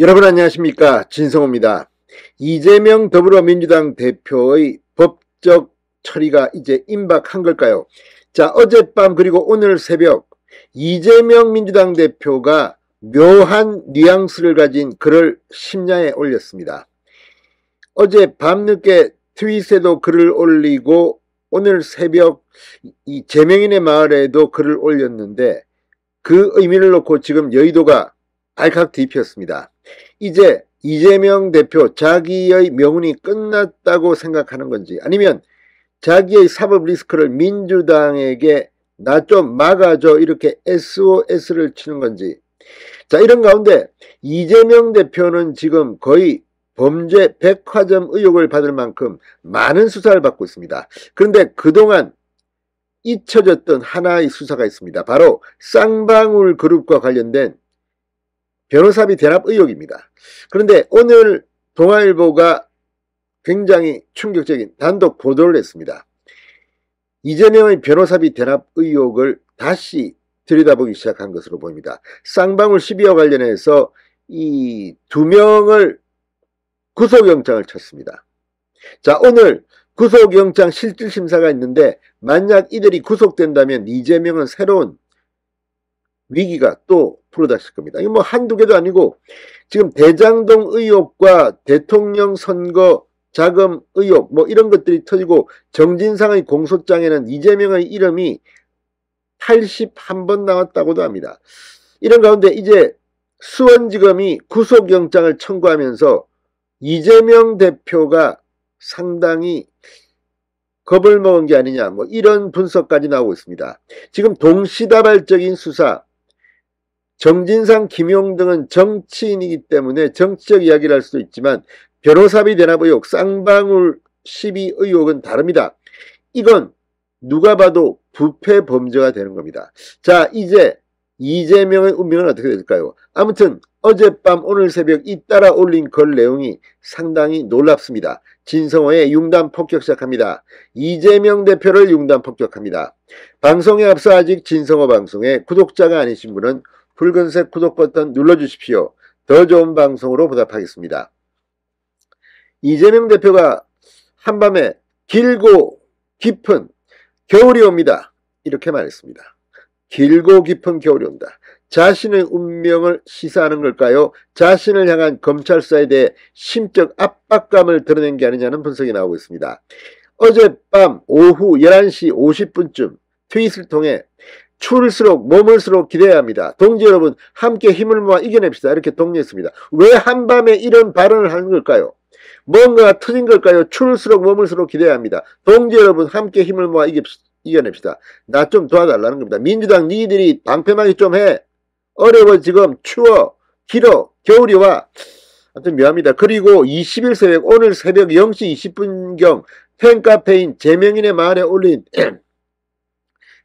여러분 안녕하십니까, 진성호입니다. 이재명 더불어민주당 대표의 법적 처리가 이제 임박한 걸까요? 자, 어젯밤 그리고 오늘 새벽 이재명 민주당 대표가 묘한 뉘앙스를 가진 글을 심야에 올렸습니다. 어제 밤늦게 트윗에도 글을 올리고 오늘 새벽 이 제명인의 마을에도 글을 올렸는데, 그 의미를 놓고 지금 여의도가 알칵 뒤폈습니다. 이제 이재명 대표 자기의 명운이 끝났다고 생각하는 건지, 아니면 자기의 사법 리스크를 민주당에게 나 좀 막아줘 이렇게 SOS를 치는 건지. 자, 이런 가운데 이재명 대표는 지금 거의 범죄 백화점 의혹을 받을 만큼 많은 수사를 받고 있습니다. 그런데 그동안 잊혀졌던 하나의 수사가 있습니다. 바로 쌍방울 그룹과 관련된 변호사비 대납 의혹입니다. 그런데 오늘 동아일보가 굉장히 충격적인 단독 보도를 했습니다. 이재명의 변호사비 대납 의혹을 다시 들여다보기 시작한 것으로 보입니다. 쌍방울 12와 관련해서 이 두 명을 구속영장을 쳤습니다. 자, 오늘 구속영장 실질심사가 있는데, 만약 이들이 구속된다면 이재명은 새로운 위기가 또 불어닥칠 겁니다. 이거 뭐 한두 개도 아니고, 지금 대장동 의혹과 대통령 선거 자금 의혹 뭐 이런 것들이 터지고, 정진상의 공소장에는 이재명의 이름이 81번 나왔다고도 합니다. 이런 가운데 이제 수원지검이 구속영장을 청구하면서 이재명 대표가 상당히 겁을 먹은 게 아니냐, 뭐 이런 분석까지 나오고 있습니다. 지금 동시다발적인 수사, 정진상, 김용 등은 정치인이기 때문에 정치적 이야기를 할 수도 있지만, 변호사비 대납 의혹, 쌍방울 12 의혹은 다릅니다. 이건 누가 봐도 부패 범죄가 되는 겁니다. 자, 이제 이재명의 운명은 어떻게 될까요? 아무튼 어젯밤 오늘 새벽 잇따라 올린 글 내용이 상당히 놀랍습니다. 진성호의 융단 폭격 시작합니다. 이재명 대표를 융단 폭격합니다. 방송에 앞서 아직 진성호 방송에 구독자가 아니신 분은 붉은색 구독 버튼 눌러주십시오. 더 좋은 방송으로 보답하겠습니다. 이재명 대표가 한밤에 길고 깊은 겨울이 옵니다, 이렇게 말했습니다. 길고 깊은 겨울이 온다. 자신의 운명을 시사하는 걸까요? 자신을 향한 검찰 수사에 대해 심적 압박감을 드러낸 게 아니냐는 분석이 나오고 있습니다. 어젯밤 오후 11시 50분쯤 트윗을 통해 추울수록 머물수록 기대해야 합니다. 동지 여러분, 함께 힘을 모아 이겨냅시다, 이렇게 독려했습니다. 왜 한밤에 이런 발언을 하는 걸까요? 뭔가가 터진 걸까요? 추울수록 머물수록 기대해야 합니다. 동지 여러분, 함께 힘을 모아 이겨냅시다. 나 좀 도와달라는 겁니다. 민주당 니들이 방패막이 좀 해. 어려워, 지금 추워, 길어, 겨울이 와. 하여튼 묘합니다. 그리고 20일 새벽, 오늘 새벽 0시 20분경 팬카페인 제명인의 마을에 올린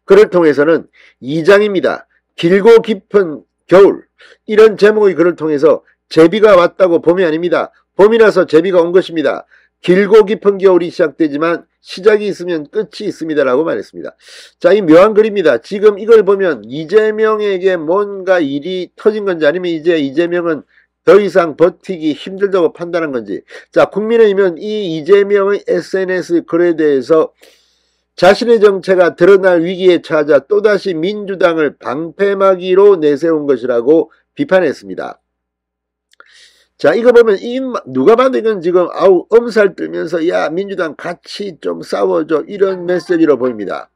글을 통해서는 2장입니다. 길고 깊은 겨울, 이런 제목의 글을 통해서 제비가 왔다고 봄이 아닙니다. 봄이라서 제비가 온 것입니다. 길고 깊은 겨울이 시작되지만 시작이 있으면 끝이 있습니다, 라고 말했습니다. 자, 이 묘한 글입니다. 지금 이걸 보면 이재명에게 뭔가 일이 터진 건지, 아니면 이제 이재명은 더 이상 버티기 힘들다고 판단한 건지. 자, 국민의힘은 이 이재명의 SNS 글에 대해서 자신의 정체가 드러날 위기에 처하자 또다시 민주당을 방패막이로 내세운 것이라고 비판했습니다. 자, 이거 보면 누가 봐도 이건 지금 엄살 떨면서 야, 민주당 같이 좀 싸워줘, 이런 메시지로 보입니다.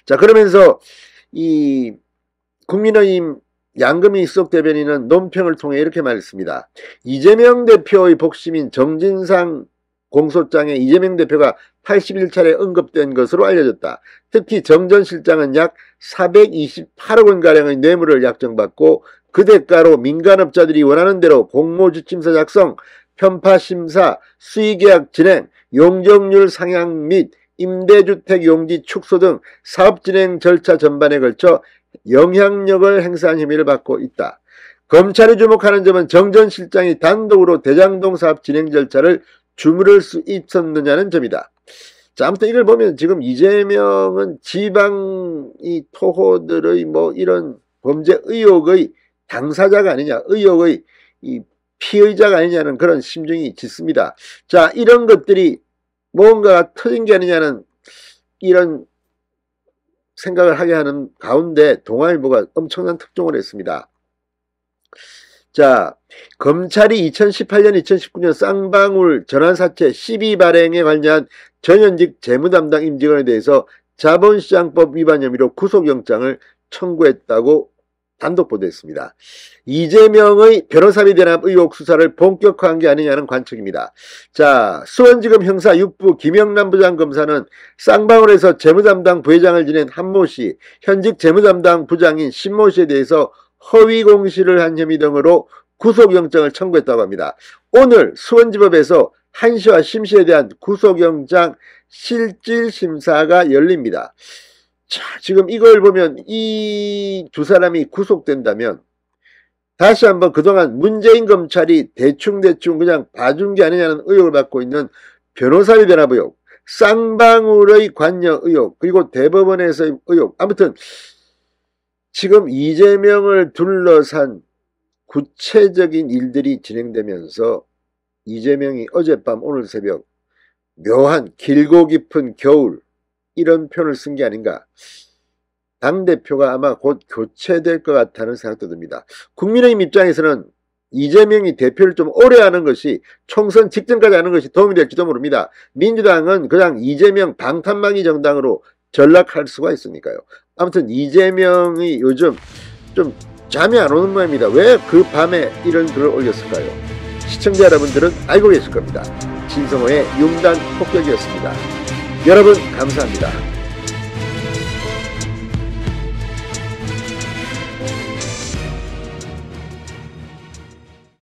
자, 그러면서 이 국민의힘 양금희 수석 대변인은 논평을 통해 이렇게 말했습니다. 이재명 대표의 복심인 정진상 공소장에 이재명 대표가 81차례 언급된 것으로 알려졌다. 특히 정 전 실장은 약 428억 원가량의 뇌물을 약정받고 그 대가로 민간업자들이 원하는 대로 공모주침서 작성, 편파심사, 수의계약 진행, 용적률 상향 및 임대주택 용지 축소 등 사업 진행 절차 전반에 걸쳐 영향력을 행사한 혐의를 받고 있다. 검찰이 주목하는 점은 정 전 실장이 단독으로 대장동 사업 진행 절차를 주무를 수 있었느냐는 점이다. 자, 아무튼 이걸 보면 지금 이재명은 지방 이 토호들의 뭐 이런 범죄 의혹의 당사자가 아니냐, 의혹의 이 피의자가 아니냐는 그런 심증이 짙습니다. 자, 이런 것들이 뭔가가 터진 게 아니냐는 이런 생각을 하게 하는 가운데 동아일보가 엄청난 특종을 했습니다. 자, 검찰이 2018년, 2019년 쌍방울 전환사채 시비 발행에 관련 전현직 재무담당 임직원에 대해서 자본시장법 위반 혐의로 구속영장을 청구했다고 단독 보도했습니다. 이재명의 변호사비 대납 의혹 수사를 본격화한 게 아니냐는 관측입니다. 자, 수원지검 형사 6부 김영남 부장검사는 쌍방울에서 재무담당 부회장을 지낸 한모 씨, 현직 재무담당 부장인 신모 씨에 대해서 허위 공시를 한 혐의 등으로 구속영장을 청구했다고 합니다. 오늘 수원지법에서 한 씨와 심 씨에 대한 구속영장 실질심사가 열립니다. 자, 지금 이걸 보면 이 두 사람이 구속된다면 다시 한번 그동안 문재인 검찰이 대충 그냥 봐준 게 아니냐는 의혹을 받고 있는 변호사비 대납 의혹, 쌍방울의 관여 의혹, 그리고 대법원에서의 의혹, 아무튼 지금 이재명을 둘러싼 구체적인 일들이 진행되면서 이재명이 어젯밤 오늘 새벽 묘한 길고 깊은 겨울 이런 표현을 쓴 게 아닌가. 당대표가 아마 곧 교체될 것 같다는 생각도 듭니다. 국민의힘 입장에서는 이재명이 대표를 좀 오래 하는 것이 총선 직전까지 하는 것이 도움이 될지도 모릅니다. 민주당은 그냥 이재명 방탄막이 정당으로 전락할 수가 있으니까요. 아무튼 이재명이 요즘 좀 잠이 안 오는 모양입니다. 왜 그 밤에 이런 글을 올렸을까요? 시청자 여러분들은 알고 계실 겁니다. 진성호의 융단 폭격이었습니다. 여러분 감사합니다.